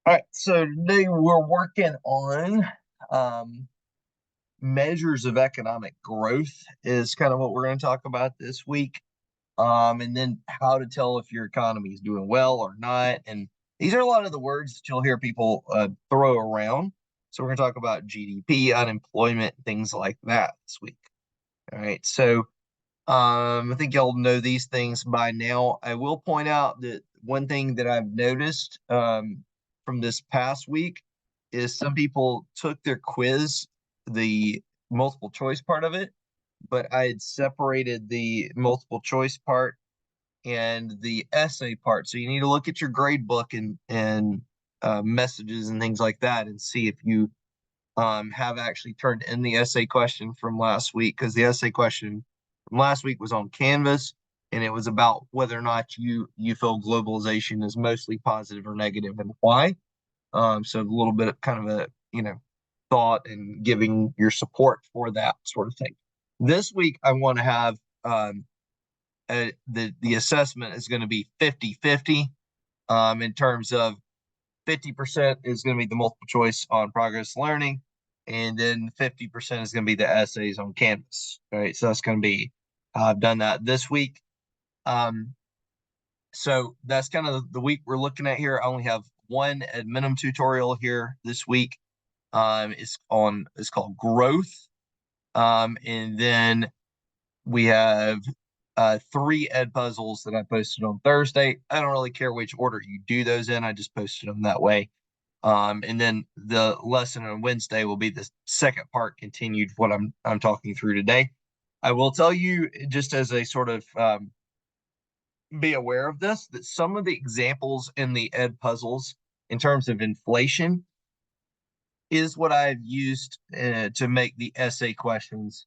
All right, so today we're working on um, measures of economic growth is kind of what we're going to talk about this week. And then how to tell if your economy is doing well or not. And these are a lot of the words that you'll hear people throw around. So we're going to talk about GDP, unemployment, things like that this week. All right, so I think y'all know these things by now. I will point out that one thing that I've noticed from this past week is some people took their quiz, the multiple choice part of it, but I had separated the multiple choice part and the essay part. So you need to look at your grade book and messages and things like that and see if you have actually turned in the essay question from last week, because the essay question from last week was on Canvas, and it was about whether or not you feel globalization is mostly positive or negative and why. So a little bit of kind of a thought and giving your support for that sort of thing. This week I want to have the assessment is going to be 50-50 in terms of 50% is going to be the multiple choice on progress learning, and then 50% is going to be the essays on Canvas. All right, so that's going to be I've done that this week. Um, so that's kind of the week we're looking at here. I only have one ad minimum tutorial here this week. It's called growth. And then we have three ed puzzles that I posted on Thursday. I don't really care which order you do those in. I just posted them that way. And then the lesson on Wednesday will be the second part continued what I'm talking through today. I will tell you, just as a sort of be aware of this, that some of the examples in the ed puzzles in terms of inflation is what I've used to make the essay questions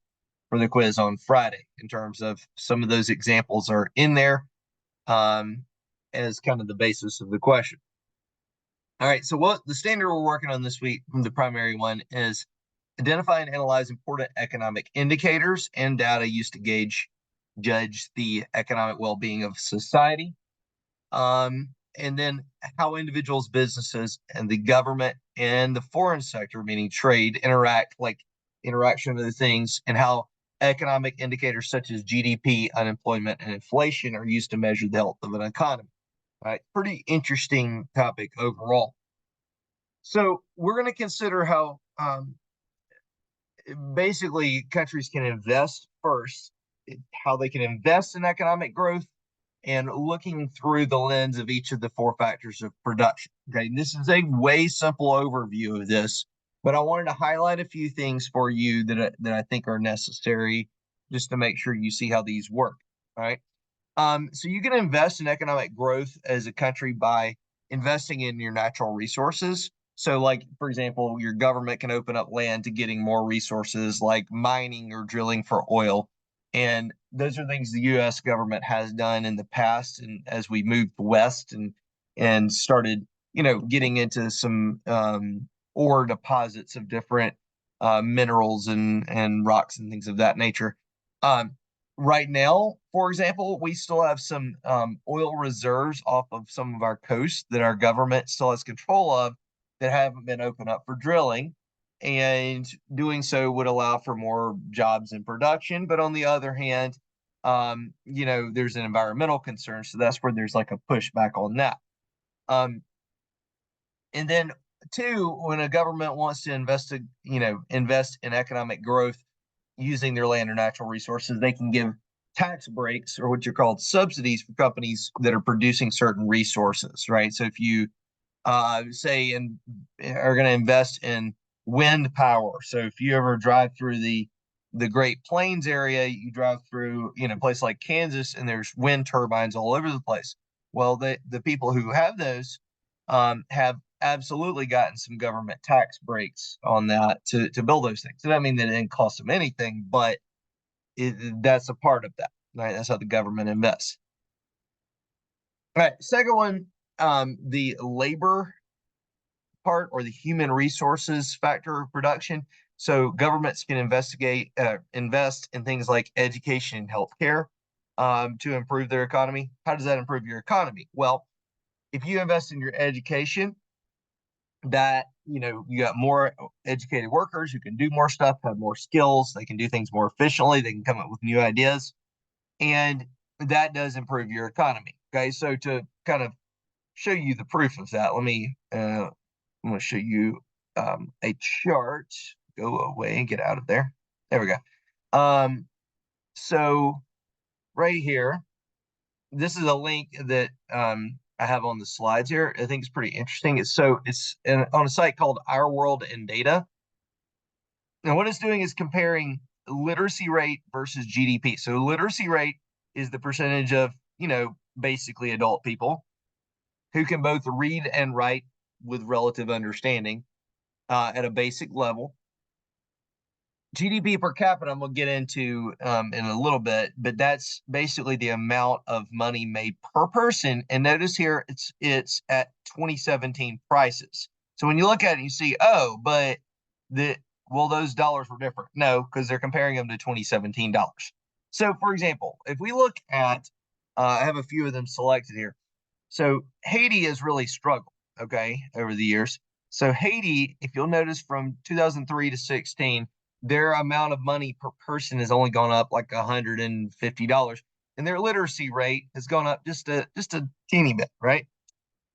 for the quiz on Friday. In terms of some of those examples are in there as kind of the basis of the question. All right, so what the standard we're working on this week, the primary one, is identify and analyze important economic indicators and data used to judge the economic well-being of society. And then how individuals, businesses, and the government and the foreign sector, meaning trade, interact, like interaction of the things, and how economic indicators such as GDP, unemployment, and inflation are used to measure the health of an economy. All right, pretty interesting topic overall. So we're going to consider how basically countries can invest first, how they can invest in economic growth, and looking through the lens of each of the four factors of production. Okay, and this is a way simple overview of this, but I wanted to highlight a few things for you that I think are necessary just to make sure you see how these work. All right. So you can invest in economic growth as a country by investing in your natural resources. So, like, for example, your government can open up land to getting more resources like mining or drilling for oil. And those are things the US government has done in the past. And as we moved west and started, getting into some ore deposits of different minerals and rocks and things of that nature. Um, right now, for example, we still have some oil reserves off of some of our coasts that our government still has control of that haven't been opened up for drilling. And doing so would allow for more jobs in production. But on the other hand, there's an environmental concern. So that's where there's like a pushback on that. And then two, when a government wants to invest in economic growth using their land or natural resources, they can give tax breaks or what you're called subsidies for companies that are producing certain resources, right? So if you say and are going to invest in wind power, so if you ever drive through the Great Plains area, you drive through a place like Kansas, and there's wind turbines all over the place. Well, the people who have those have absolutely gotten some government tax breaks on that to build those things. So that mean that it didn't cost them anything, but that's a part of that, right? That's how the government invests. All right, second one, the labor part or the human resources factor of production. So governments can invest in things like education and healthcare to improve their economy. How does that improve your economy? Well, if you invest in your education, that, you got more educated workers who can do more stuff, have more skills, they can do things more efficiently, they can come up with new ideas, and that does improve your economy. Okay, so to kind of show you the proof of that, I'm going to show you a chart. Go away and get out of there. There we go. So right here, this is a link that I have on the slides here. I think it's pretty interesting. It's on a site called Our World in Data. And what it's doing is comparing literacy rate versus GDP. So literacy rate is the percentage of, basically adult people who can both read and write with relative understanding at a basic level. GDP per capita, I'm going to get into in a little bit, but that's basically the amount of money made per person. And notice here, it's at 2017 prices. So when you look at it, you see, oh, but those dollars were different. No, because they're comparing them to 2017 dollars. So, for example, if we look at, I have a few of them selected here. So Haiti has really struggled, okay, over the years. So Haiti, if you'll notice from 2003 to 16, their amount of money per person has only gone up like $150, and their literacy rate has gone up just a teeny bit, right?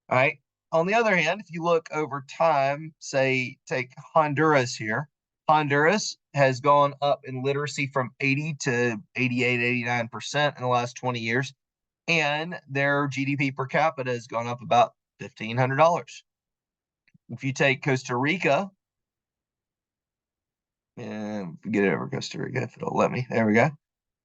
All right. On the other hand, if you look over time, say take Honduras here, Honduras has gone up in literacy from 80 to 88, 89% in the last 20 years, and their GDP per capita has gone up about $1,500. If you take Costa Rica, and get it over Costa Rica if it'll let me. There we go.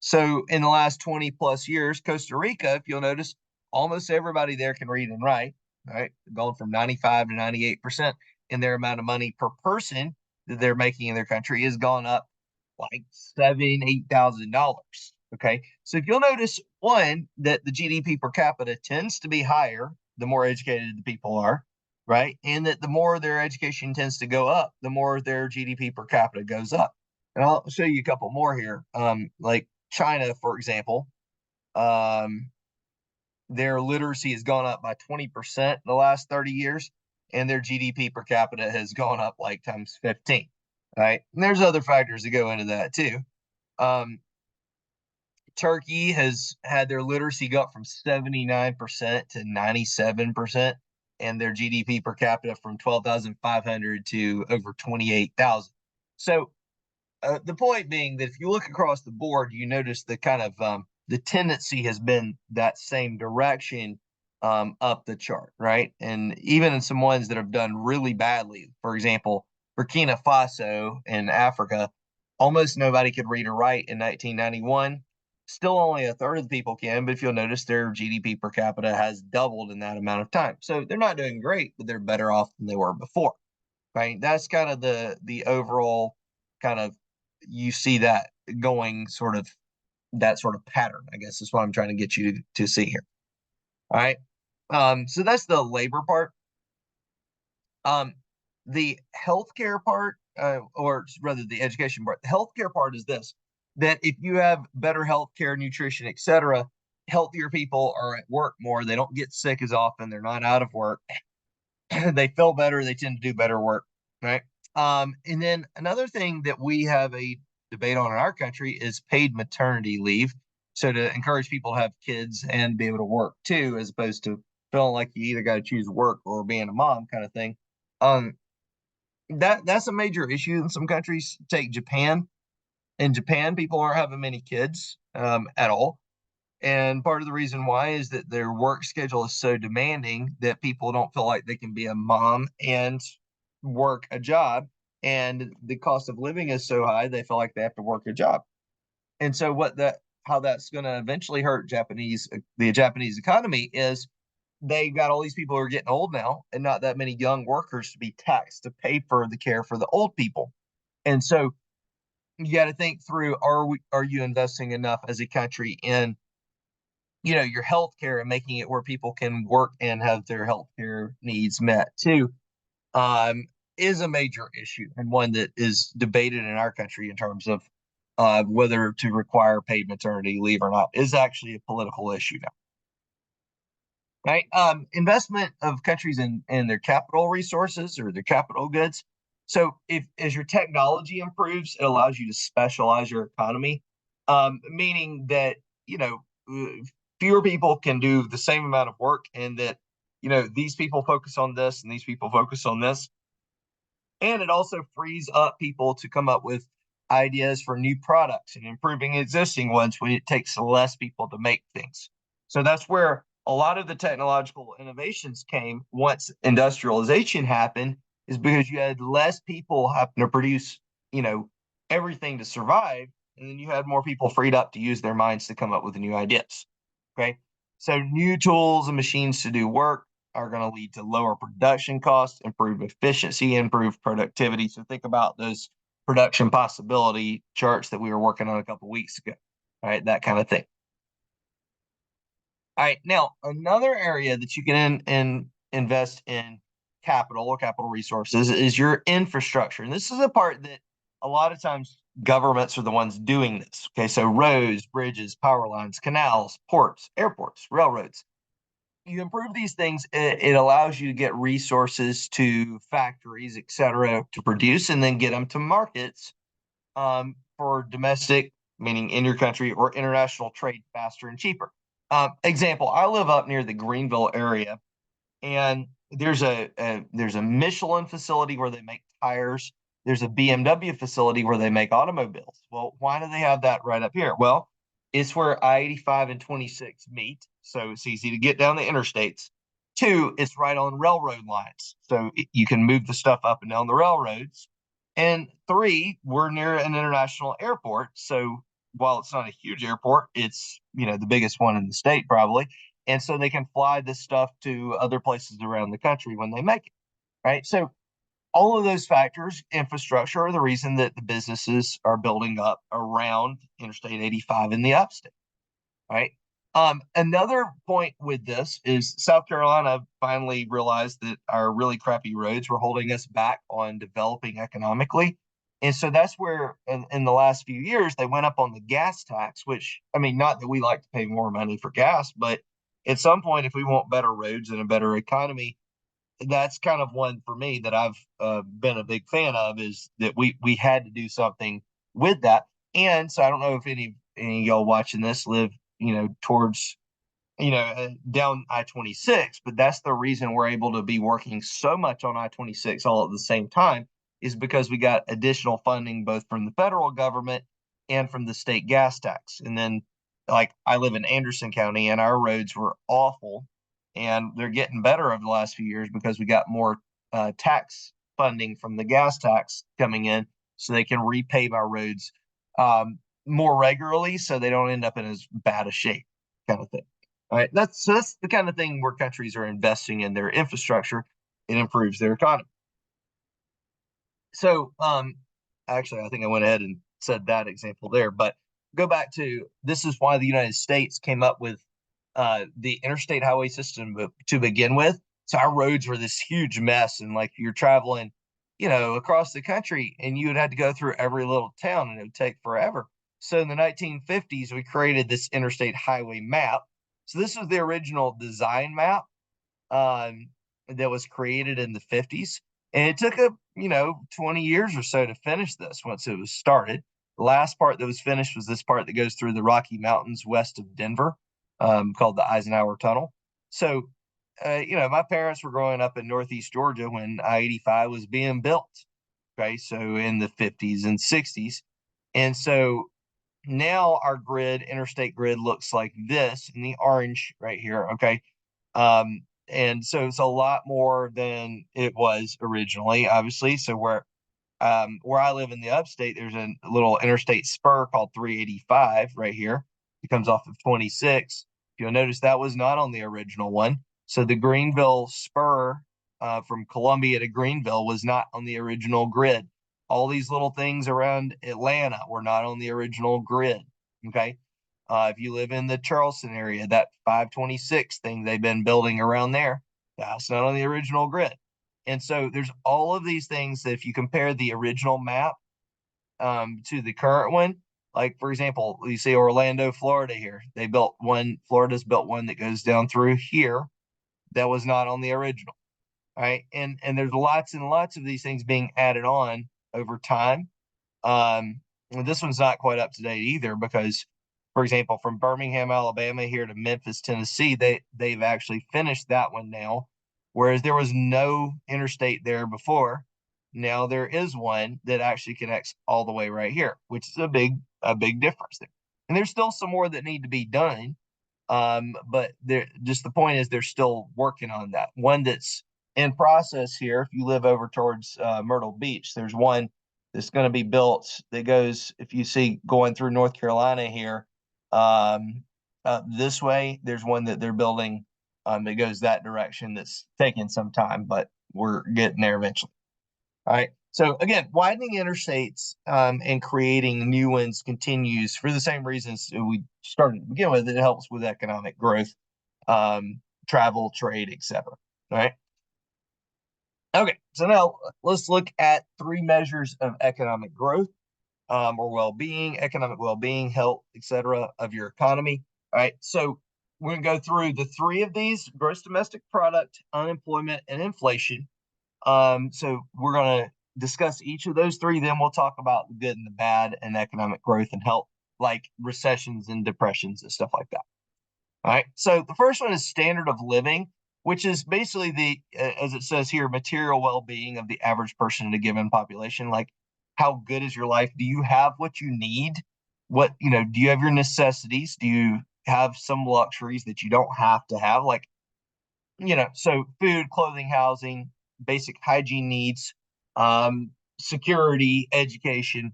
So in the last 20 plus years, Costa Rica, if you'll notice, almost everybody there can read and write, right? Going from 95 to 98%, and their amount of money per person that they're making in their country has gone up like $7,000, $8,000. Okay. So if you'll notice, one, that the GDP per capita tends to be higher the more educated the people are, right? And that the more their education tends to go up, the more their GDP per capita goes up. And I'll show you a couple more here. Like China, for example, um, their literacy has gone up by 20% in the last 30 years, and their GDP per capita has gone up like times 15. Right. And there's other factors that go into that too. Um, Turkey has had their literacy go up from 79% to 97%, and their GDP per capita from 12,500 to over 28,000. So the point being that if you look across the board, you notice the kind of the tendency has been that same direction up the chart, right? And even in some ones that have done really badly, for example, Burkina Faso in Africa, almost nobody could read or write in 1991. Still only a third of the people can, but if you'll notice, their GDP per capita has doubled in that amount of time. So they're not doing great, but they're better off than they were before, right? That's kind of the overall kind of, you see that going sort of, that sort of pattern, I guess is what I'm trying to get you to see here. All right. So that's the labor part. The healthcare part, or rather the education part, the healthcare part is this: that if you have better healthcare, nutrition, etc., healthier people are at work more. They don't get sick as often. They're not out of work. They feel better. They tend to do better work, right? And then another thing that we have a debate on in our country is paid maternity leave. So to encourage people to have kids and be able to work too, as opposed to feeling like you either got to choose work or being a mom kind of thing. Um, that's a major issue in some countries. Take Japan. In Japan, people aren't having many kids at all. And part of the reason why is that their work schedule is so demanding that people don't feel like they can be a mom and work a job. And the cost of living is so high, they feel like they have to work a job. And so how that's going to eventually hurt the Japanese economy is they got all these people who are getting old now and not that many young workers to be taxed to pay for the care for the old people. And so you got to think through, are you investing enough as a country in your healthcare and making it where people can work and have their healthcare needs met too, um, is a major issue, and one that is debated in our country in terms of whether to require paid maternity leave or not is actually a political issue now. right? Investment of countries in their capital resources or their capital goods. So if as your technology improves, it allows you to specialize your economy, meaning that you know fewer people can do the same amount of work, and that these people focus on this and these people focus on this, and it also frees up people to come up with ideas for new products and improving existing ones when it takes less people to make things. So that's where a lot of the technological innovations came once industrialization happened, is because you had less people having to produce, you know, everything to survive. And then you had more people freed up to use their minds to come up with new ideas. Okay. So new tools and machines to do work are going to lead to lower production costs, improved efficiency, improved productivity. So think about those production possibility charts that we were working on a couple of weeks ago. All right, that kind of thing. All right, now another area that you can invest in capital or capital resources is your infrastructure. And this is a part that a lot of times governments are the ones doing this. Okay, so roads, bridges, power lines, canals, ports, airports, railroads. You improve these things, it allows you to get resources to factories, et cetera, to produce and then get them to markets for domestic, meaning in your country, or international trade faster and cheaper. Example: I live up near the Greenville area, and there's a Michelin facility where they make tires. There's a BMW facility where they make automobiles. Well, why do they have that right up here? Well, it's where I-85 and 26 meet, so it's easy to get down the interstates. Two, it's right on railroad lines, so you can move the stuff up and down the railroads. And three, we're near an international airport, so while it's not a huge airport, it's the biggest one in the state probably, and so they can fly this stuff to other places around the country when they make it, right? So all of those factors, infrastructure, are the reason that the businesses are building up around Interstate 85 in the upstate, right? Another point with this is South Carolina finally realized that our really crappy roads were holding us back on developing economically. And so that's where, in the last few years, they went up on the gas tax, which, I mean, not that we like to pay more money for gas, but at some point, if we want better roads and a better economy, that's kind of one for me that I've been a big fan of, is that we had to do something with that. And so I don't know if any of y'all watching this live, towards, down I-26, but that's the reason we're able to be working so much on I-26 all at the same time, is because we got additional funding both from the federal government and from the state gas tax. And then, like, I live in Anderson County, and our roads were awful, and they're getting better over the last few years because we got more tax funding from the gas tax coming in, so they can repave our roads more regularly, so they don't end up in as bad a shape, kind of thing. All right, that's the kind of thing where countries are investing in their infrastructure. It improves their economy. So, actually, I think I went ahead and said that example there, but go back to, this is why the United States came up with the interstate highway system to begin with. So our roads were this huge mess, and like you're traveling, across the country, and you would have to go through every little town, and it would take forever. So in the 1950s, we created this interstate highway map. So this was the original design map um, that was created in the 50s. And it took 20 years or so to finish this once it was started. The last part that was finished was this part that goes through the Rocky Mountains west of Denver, called the Eisenhower Tunnel. So, my parents were growing up in Northeast Georgia when I-85 was being built. Okay. So in the 50s and 60s. And so now our interstate grid looks like this in the orange right here. Okay. And so it's a lot more than it was originally, obviously. So where I live in the upstate, there's a little interstate spur called 385 right here. It comes off of 26. You'll notice that was not on the original one. So the Greenville spur from Columbia to Greenville was not on the original grid. All these little things around Atlanta were not on the original grid. Okay. If you live in the Charleston area, that 526 thing they've been building around there, that's not on the original grid. And so there's all of these things that if you compare the original map to the current one, like for example, you see Orlando, Florida here. Florida's built one that goes down through here. that was not on the original. All right. And there's lots and lots of these things being added on over time. And this one's not quite up to date either because, for example, from Birmingham, Alabama here to Memphis, Tennessee, they've actually finished that one now. Whereas there was no interstate there before. Now there is one that actually connects all the way right here, which is a big difference there. And there's still some more that need to be done. But just the point is they're still working on that. One that's in process here, if you live over towards Myrtle Beach, there's one that's going to be built that goes, if you see going through North Carolina here, this way, there's one that they're building that goes that direction that's taking some time, but we're getting there eventually. All right. So again, widening interstates and creating new ones continues for the same reasons we started to begin with. It helps with economic growth, travel, trade, etc. All right. Okay. So now let's look at 3 measures of economic growth or well-being, economic well-being, health, etc. of your economy. All right. So we're going to go through the 3 of these: gross domestic product, unemployment, and inflation. So we're going to discuss each of those 3. Then we'll talk about the good and the bad and economic growth and health, like recessions and depressions and stuff like that. All right. So the first one is standard of living, which is basically as it says here, material well-being of the average person in a given population. Like, how good is your life? Do you have what you need? Do you have your necessities? Do you have some luxuries that you don't have to have? Like, so food, clothing, housing, basic hygiene needs, security, education.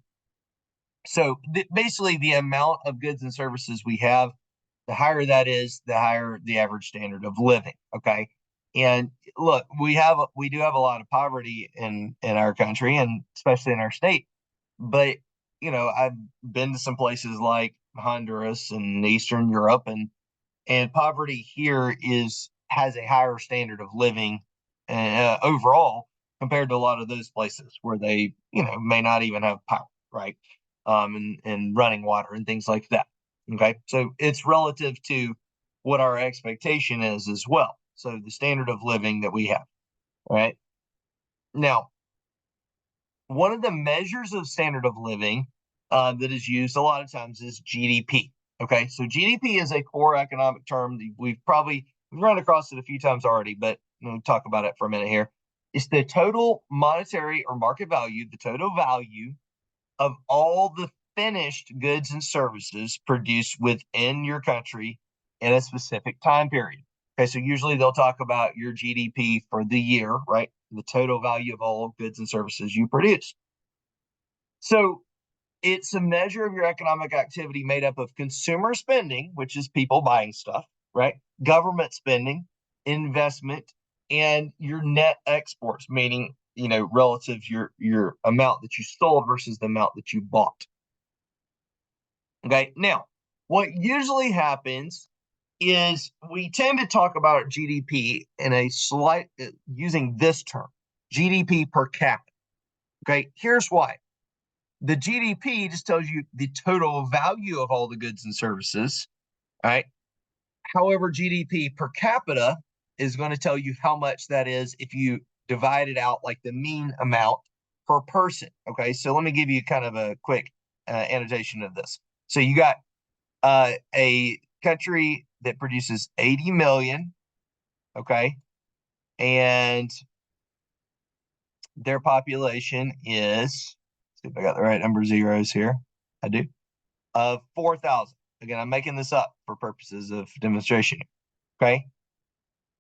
So basically, the amount of goods and services we have, the higher that is, the higher the average standard of living. Okay. And look, we do have a lot of poverty in our country and especially in our state. But I've been to some places like Honduras and Eastern Europe, and poverty here has a higher standard of living overall compared to a lot of those places where they may not even have power, right? And running water and things like that. Okay, so it's relative to what our expectation is as well. So the standard of living that we have, right? Now, one of the measures of standard of living that is used a lot of times is GDP. Okay, so GDP is a core economic term. We've run across it a few times already, but we'll talk about it for a minute here. It's the total monetary or market value, the total value of all the finished goods and services produced within your country in a specific time period. Okay, so usually they'll talk about your GDP for the year, right? The total value of all goods and services you produce. So it's a measure of your economic activity made up of consumer spending, which is people buying stuff, right? Government spending, investment, and your net exports, meaning relative your amount that you sold versus the amount that you bought. Okay, now what usually happens is we tend to talk about GDP in a slight using this term, GDP per capita. Okay, here's why. The GDP just tells you the total value of all the goods and services, right? However, GDP per capita is going to tell you how much that is if you divide it out, like the mean amount per person. Okay, so let me give you kind of a quick annotation of this. So you got a country that produces 80 million, okay, and their population is, see if I got the right number of zeros here. I do. Of 4,000. Again, I'm making this up for purposes of demonstration. Okay.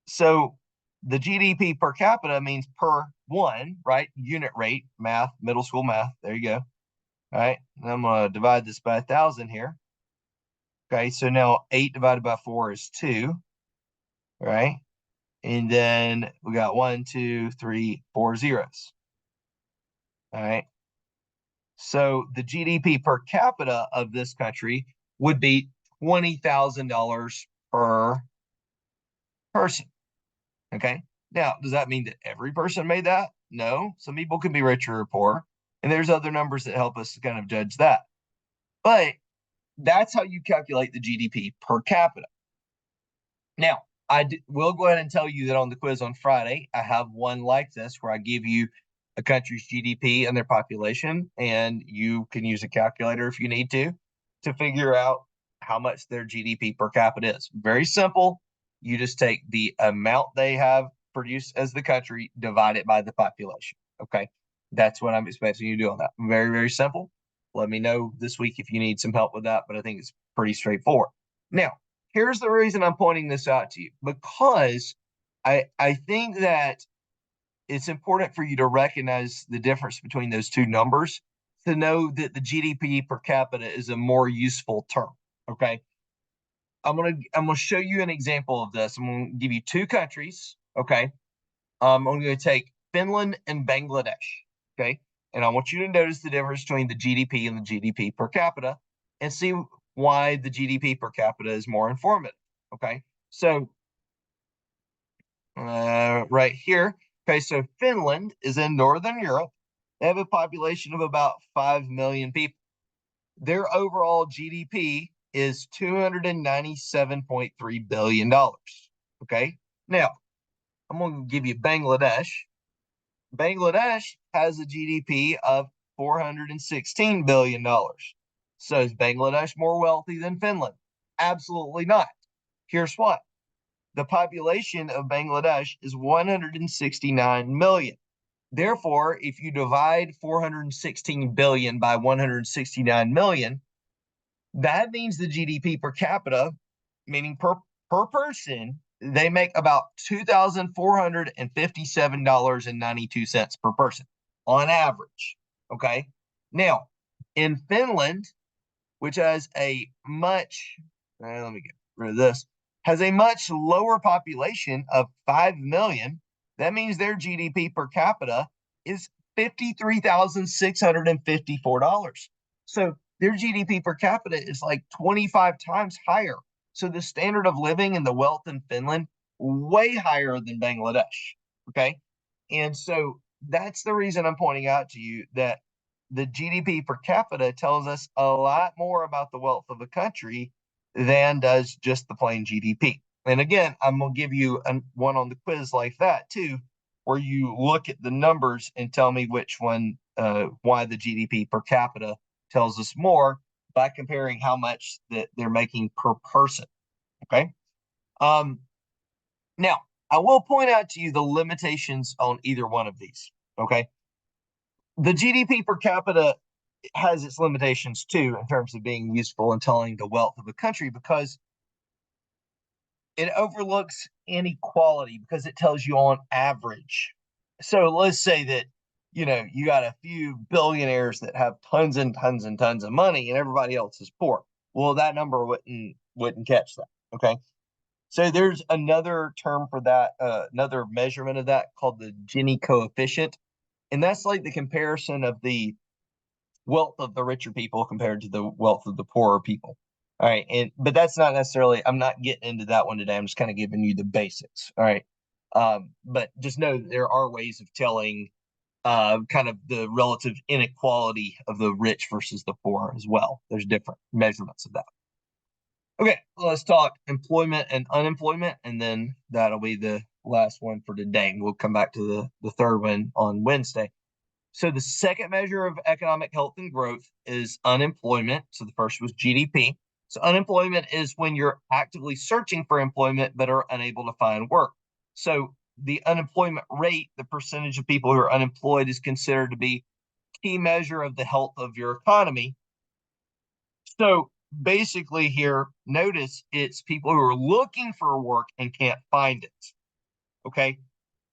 So the GDP per capita means per one, right? Unit rate, math, middle school math. There you go. All right. And I'm going to divide this by 1,000 here. Okay. So now 8 divided by 4 is 2. Right. And then we got 1, 2, 3, 4 zeros. All right. So the GDP per capita of this country would be $20,000 per person. Okay. Now, does that mean that every person made that? No. Some people can be richer or poor. And there's other numbers that help us to kind of judge that. But that's how you calculate the GDP per capita. Now, will go ahead and tell you that on the quiz on Friday, I have one like this where I give you a country's GDP and their population, and you can use a calculator if you need to figure out how much their GDP per capita is. Very simple. You just take the amount they have produced as the country, divide it by the population. Okay. That's what I'm expecting you to do on that. Very, very simple. Let me know this week if you need some help with that, but I think it's pretty straightforward. Now, here's the reason I'm pointing this out to you, because I think that it's important for you to recognize the difference between those two numbers to know that the GDP per capita is a more useful term. Okay. I'm gonna show you an example of this. I'm gonna give you two countries. Okay. I'm gonna take Finland and Bangladesh. Okay. And I want you to notice the difference between the GDP and the GDP per capita and see why the GDP per capita is more informative. Okay. So right here. Okay, so Finland is in Northern Europe. They have a population of about 5 million people. Their overall GDP is $297.3 billion. Okay, now I'm going to give you Bangladesh. Bangladesh has a GDP of $416 billion. So is Bangladesh more wealthy than Finland? Absolutely not. Here's why. The population of Bangladesh is 169 million. Therefore, if you divide 416 billion by 169 million, that means the GDP per capita, meaning per person, they make about $2,457.92 per person on average. Okay. Now, in Finland, which has a much, let me get rid of this, has a much lower population of 5 million. That means their GDP per capita is $53,654. So their GDP per capita is like 25 times higher. So the standard of living and the wealth in Finland, way higher than Bangladesh. Okay. And so that's the reason I'm pointing out to you that the GDP per capita tells us a lot more about the wealth of a country than does just the plain GDP. And again, I'm going to give you one on the quiz like that too, where you look at the numbers and tell me which one, why the GDP per capita tells us more by comparing how much that they're making per person. Okay. Now, I will point out to you the limitations on either one of these. Okay. The GDP per capita has its limitations too in terms of being useful in telling the wealth of a country, because it overlooks inequality because it tells you on average. So let's say that you got a few billionaires that have tons and tons and tons of money and everybody else is poor. Well, that number wouldn't catch that. Okay. So there's another term for that, another measurement of that called the Gini coefficient. And that's like the comparison of the wealth of the richer people compared to the wealth of the poorer people. All right. But that's not necessarily, I'm not getting into that one today. I'm just kind of giving you the basics. All right. But just know that there are ways of telling kind of the relative inequality of the rich versus the poor as well. There's different measurements of that. Okay, let's talk employment and unemployment, and then that'll be the last one for today. And we'll come back to the third one on Wednesday. So the second measure of economic health and growth is unemployment. So the first was GDP. So unemployment is when you're actively searching for employment but are unable to find work. So the unemployment rate, the percentage of people who are unemployed, is considered to be a key measure of the health of your economy. So basically here, notice it's people who are looking for work and can't find it. Okay.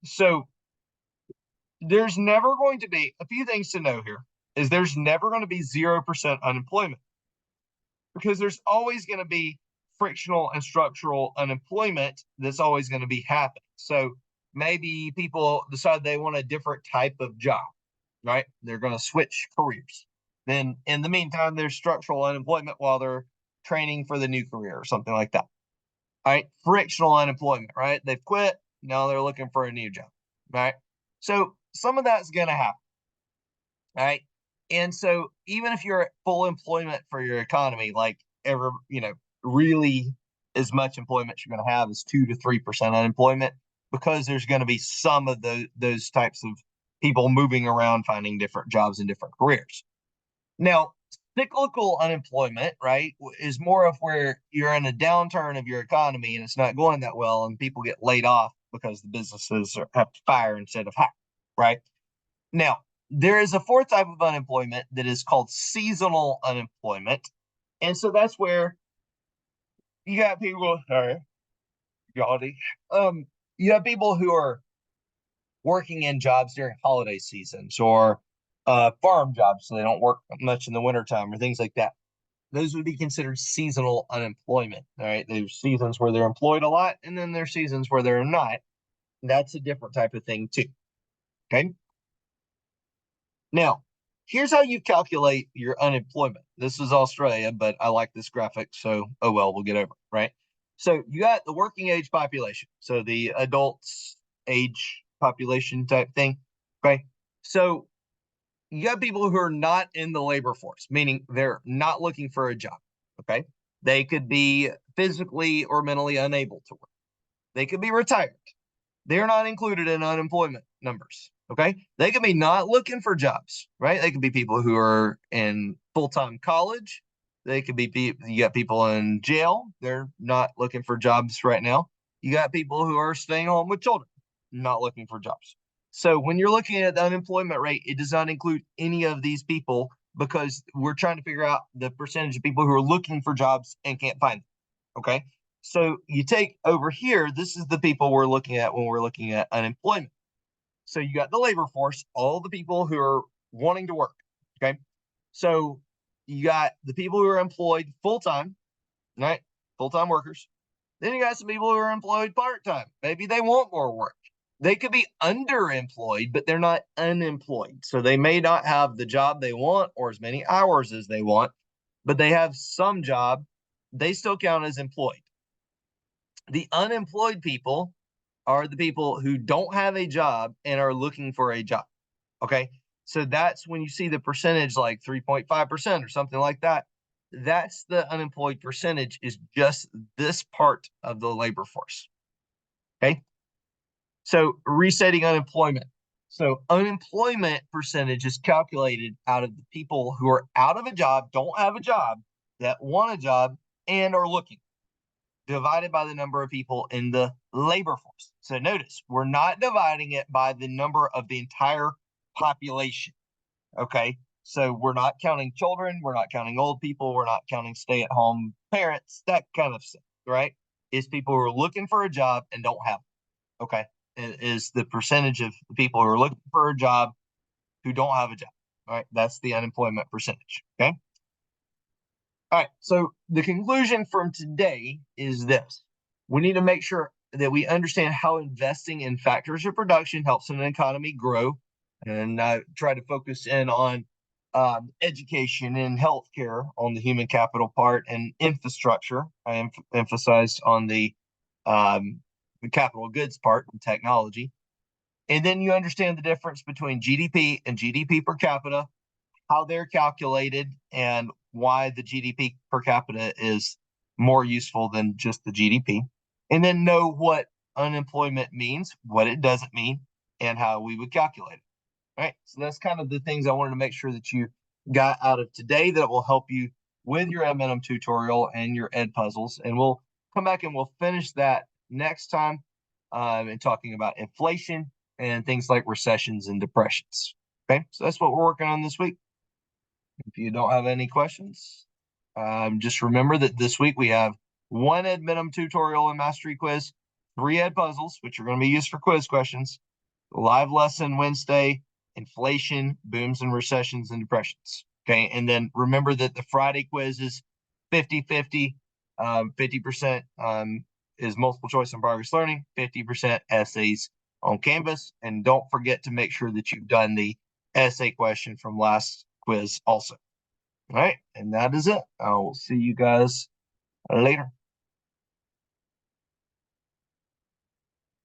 So there's never going to be, a few things to know here is there's never going to be 0% unemployment, because there's always going to be frictional and structural unemployment that's always going to be happening. So maybe people decide they want a different type of job, right? They're going to switch careers. Then in the meantime, there's structural unemployment while they're training for the new career or something like that. All right. Frictional unemployment, right? They've quit. Now they're looking for a new job, right? So some of that's going to happen. All right. And so even if you're at full employment for your economy, like really as much employment you're going to have as 2 to 3% unemployment, because there's going to be some of those types of people moving around, finding different jobs and different careers. Now, cyclical unemployment, right, is more of where you're in a downturn of your economy and it's not going that well, and people get laid off because the businesses have to fire instead of hire, right? Now, there is a fourth type of unemployment that is called seasonal unemployment. And so that's where you got people, sorry, Yachty. You have people who are working in jobs during holiday seasons, or farm jobs, so they don't work much in the wintertime or things like that. Those would be considered seasonal unemployment. All right. There's seasons where they're employed a lot, and then there's seasons where they're not. That's a different type of thing, too. Okay. Now, here's how you calculate your unemployment. This is Australia, but I like this graphic, so oh well, we'll get over it, right? So you got the working age population, so the adults age population type thing, okay? So you got people who are not in the labor force, meaning they're not looking for a job, okay? They could be physically or mentally unable to work. They could be retired. They're not included in unemployment numbers. Okay. They could be not looking for jobs, right? They could be people who are in full-time college. They could be, you got people in jail. They're not looking for jobs right now. You got people who are staying home with children, not looking for jobs. So when you're looking at the unemployment rate, it does not include any of these people, because we're trying to figure out the percentage of people who are looking for jobs and can't find them. Okay. So you take over here, this is the people we're looking at when we're looking at unemployment. So you got the labor force, all the people who are wanting to work. Okay. So you got the people who are employed full-time, right? Full-time workers. Then you got some people who are employed part-time. Maybe they want more work. They could be underemployed, but they're not unemployed. So they may not have the job they want or as many hours as they want, but they have some job. They still count as employed. The unemployed people are the people who don't have a job and are looking for a job. Okay. So that's when you see the percentage like 3.5% or something like that. That's the unemployed percentage, is just this part of the labor force. Okay. So resetting unemployment. So unemployment percentage is calculated out of the people who are out of a job, don't have a job, that want a job, and are looking, divided by the number of people in the labor force. So notice, we're not dividing it by the number of the entire population. Okay. So we're not counting children. We're not counting old people. We're not counting stay-at-home parents, that kind of stuff, right? It's people who are looking for a job and don't have it. Okay. It is the percentage of the people who are looking for a job who don't have a job. All right. That's the unemployment percentage. Okay. All right. So the conclusion from today is this: we need to make sure that we understand how investing in factors of production helps an economy grow. And I try to focus in on education and healthcare on the human capital part, and infrastructure. I emphasized on the capital goods part and technology. And then you understand the difference between GDP and GDP per capita, how they're calculated, and why the GDP per capita is more useful than just the GDP. And then know what unemployment means, what it doesn't mean, and how we would calculate it. All right. So that's kind of the things I wanted to make sure that you got out of today that will help you with your M&M tutorial and your ed puzzles. And we'll come back and we'll finish that next time, and talking about inflation and things like recessions and depressions. Okay. So that's what we're working on this week. If you don't have any questions, just remember that this week we have one ed minimum tutorial and mastery quiz, 3 ed puzzles, which are going to be used for quiz questions, live lesson Wednesday, inflation, booms and recessions and depressions. Okay. And then remember that the Friday quiz is 50-50. 50% is multiple choice and progress learning, 50% essays on Canvas. And don't forget to make sure that you've done the essay question from last quiz also. All right. And that is it. I will see you guys later.